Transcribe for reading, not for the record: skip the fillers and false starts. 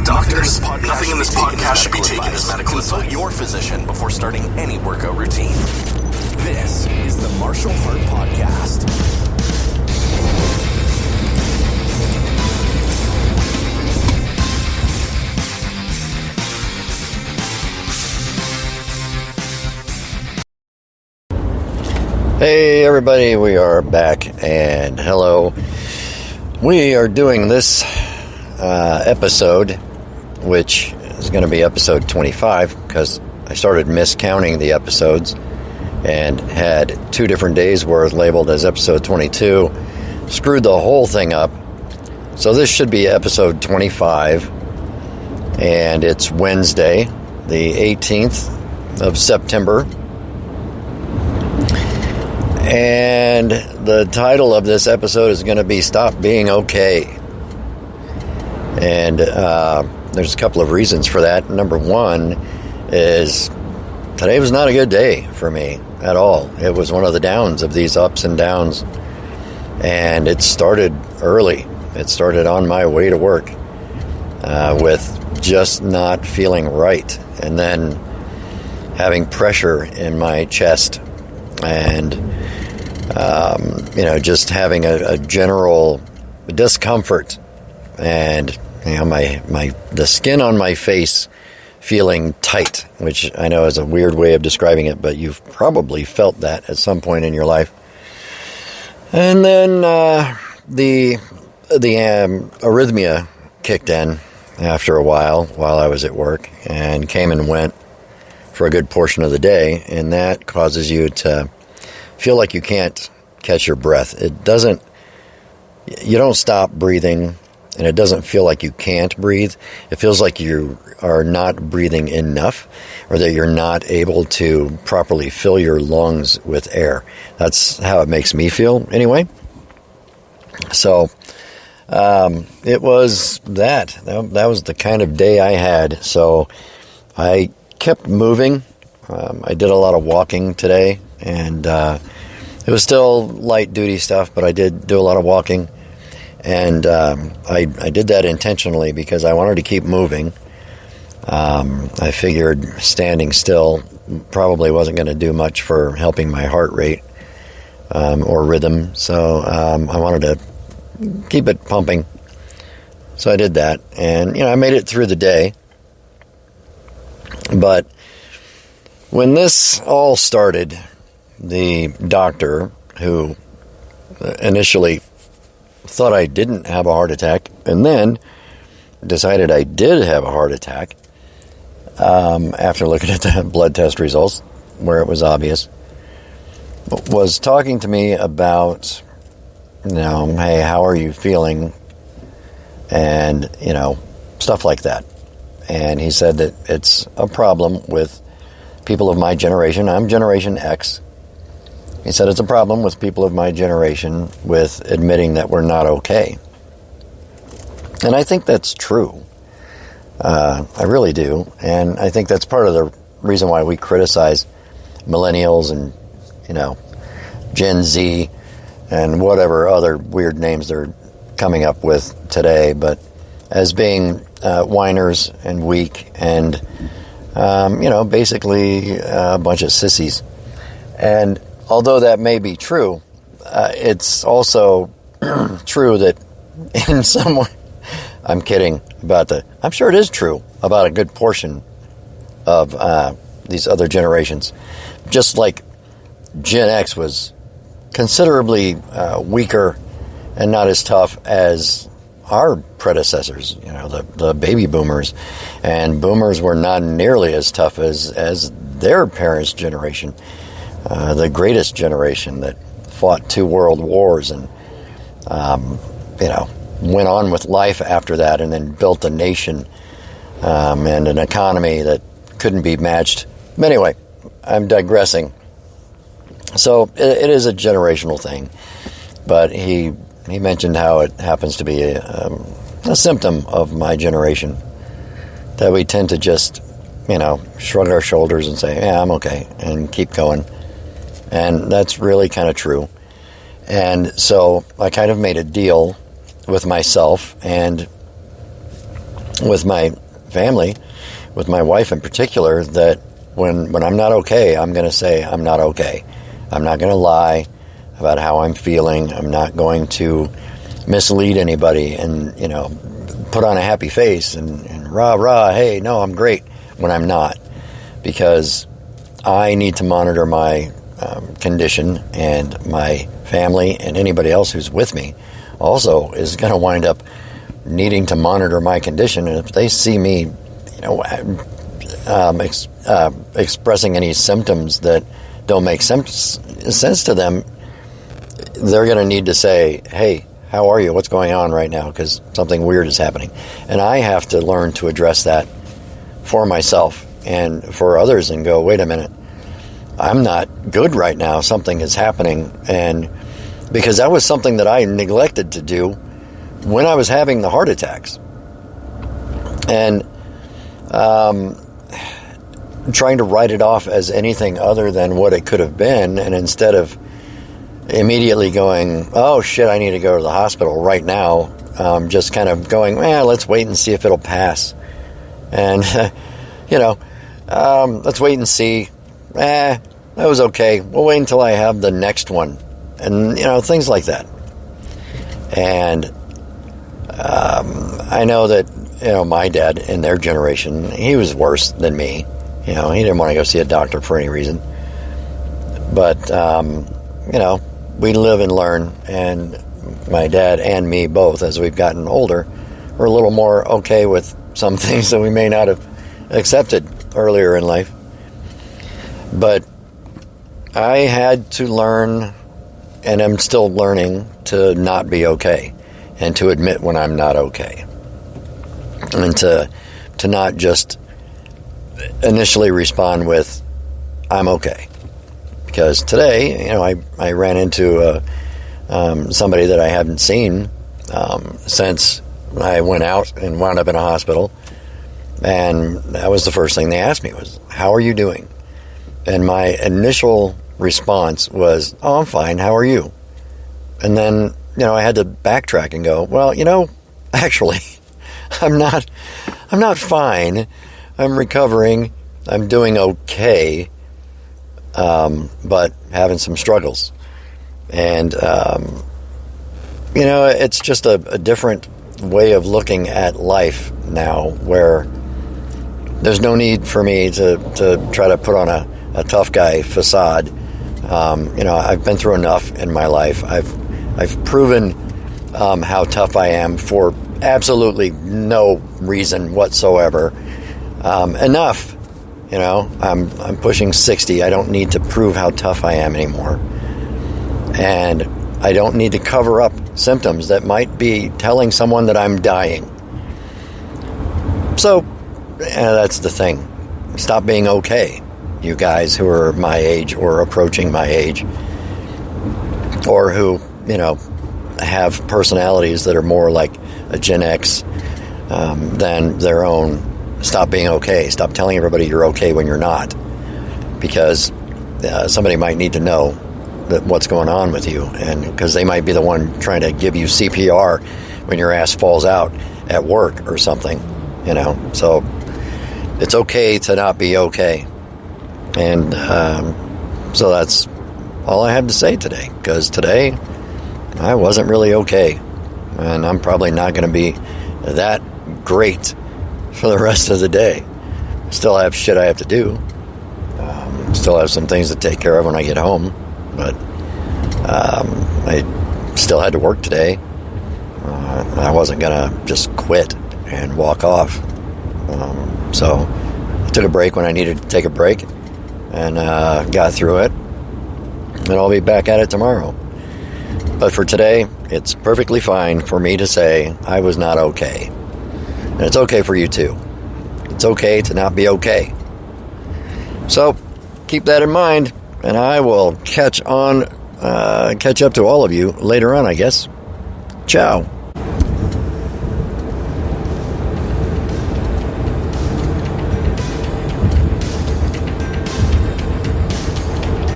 not doctors. Nothing in this podcast should be taken as medical advice. Consult your physician before starting any workout routine. This is the Martial Heart Podcast. Hey everybody, we are back, and hello. We are doing this episode, which is going to be episode 25, because I started miscounting the episodes and had 2 different days worth labeled as episode 22. Screwed the whole thing up. So this should be episode 25, and it's Wednesday, the 18th of September. And the title of this episode is going to be Stop Being Okay. And there's a couple of reasons for that. Number one is today was not a good day for me at all. It was one of the downs of these ups and downs. And it started early. It started on my way to work with just not feeling right. And then having pressure in my chest and just having a general discomfort, and the skin on my face feeling tight, which I know is a weird way of describing it, but you've probably felt that at some point in your life. And then the arrhythmia kicked in after a while I was at work, and came and went for a good portion of the day, and that causes you to feel like you can't catch your breath. You don't stop breathing, and it doesn't feel like you can't breathe. It feels like you are not breathing enough, or that you're not able to properly fill your lungs with air. That's how it makes me feel anyway. So it was that was the kind of day I had. So I kept moving. I did a lot of walking today, and it was still light duty stuff, but I did do a lot of walking, and I did that intentionally because I wanted to keep moving. I figured standing still probably wasn't going to do much for helping my heart rate or rhythm, so I wanted to keep it pumping. So I did that, and I made it through the day. But when this all started, the doctor, who initially thought I didn't have a heart attack and then decided I did have a heart attack after looking at the blood test results, where it was obvious, was talking to me about, hey, how are you feeling? And, stuff like that. And he said that it's a problem with people of my generation. I'm Generation X. He said it's a problem with people of my generation with admitting that we're not okay. And I think that's true. I really do. And I think that's part of the reason why we criticize millennials and, Gen Z and whatever other weird names they're coming up with today, but as being whiners and weak and, basically a bunch of sissies. And although that may be true, it's also true that in some way, I'm kidding about I'm sure it is true about a good portion of these other generations. Just like Gen X was considerably weaker and not as tough as our predecessors, the baby boomers. And boomers were not nearly as tough as their parents' generation. The greatest generation that fought 2 world wars and, went on with life after that, and then built a nation and an economy that couldn't be matched. But anyway, I'm digressing. So it is a generational thing, but he mentioned how it happens to be a symptom of my generation, that we tend to just, shrug our shoulders and say, yeah, I'm okay, and keep going. And that's really kind of true. And so I kind of made a deal with myself and with my family, with my wife in particular, that when I'm not okay, I'm going to say I'm not okay. I'm not going to lie about how I'm feeling. I'm not going to mislead anybody and, put on a happy face and rah, hey, no, I'm great, when I'm not. Because I need to monitor my condition, and my family and anybody else who's with me also is going to wind up needing to monitor my condition. And if they see me, expressing any symptoms that don't make sense to them, they're going to need to say, hey, how are you? What's going on right now? Because something weird is happening. And I have to learn to address that for myself and for others and go, wait a minute, I'm not good right now. Something is happening. And because that was something that I neglected to do when I was having the heart attacks. And trying to write it off as anything other than what it could have been, and instead of immediately going, oh shit, I need to go to the hospital right now, just kind of going, let's wait and see if it'll pass. And, let's wait and see. That was okay. We'll wait until I have the next one. And, things like that. And I know that, my dad in their generation, he was worse than me. He didn't want to go see a doctor for any reason. But, we live and learn. And my dad and me both, as we've gotten older, we're a little more okay with some things that we may not have accepted earlier in life. But I had to learn, and I'm still learning, to not be okay, and to admit when I'm not okay, and to not just initially respond with, I'm okay. Because today, I ran into somebody that I hadn't seen since I went out and wound up in a hospital. And that was the first thing they asked me was, how are you doing? And my initial response was, oh, I'm fine. How are you? And then, I had to backtrack and go, well, actually, I'm not fine. I'm recovering. I'm doing okay. But having some struggles. And, it's just a different way of looking at life now, where there's no need for me to try to put on a tough guy facade. I've been through enough in my life. I've proven how tough I am for absolutely no reason whatsoever. Enough. I'm pushing 60. I don't need to prove how tough I am anymore. And I don't need to cover up symptoms that might be telling someone that I'm dying. So, that's the thing. Stop being okay, you guys who are my age or approaching my age, or who, have personalities that are more like a Gen X than their own. Stop being okay. Stop telling everybody you're okay when you're not, because somebody might need to know that what's going on with you, and because they might be the one trying to give you CPR when your ass falls out at work or something, So it's okay to not be okay, and so that's all I have to say today. Because today I wasn't really okay, and I'm probably not going to be that great for the rest of the day. Still have shit I have to do. Still have some things to take care of when I get home. But I still had to work today. I wasn't going to just quit and walk off. So I took a break when I needed to take a break, and got through it. And I'll be back at it tomorrow. But for today, it's perfectly fine for me to say I was not okay. And it's okay for you too. It's okay to not be okay. So keep that in mind, and I will catch up to all of you later on, I guess. Ciao.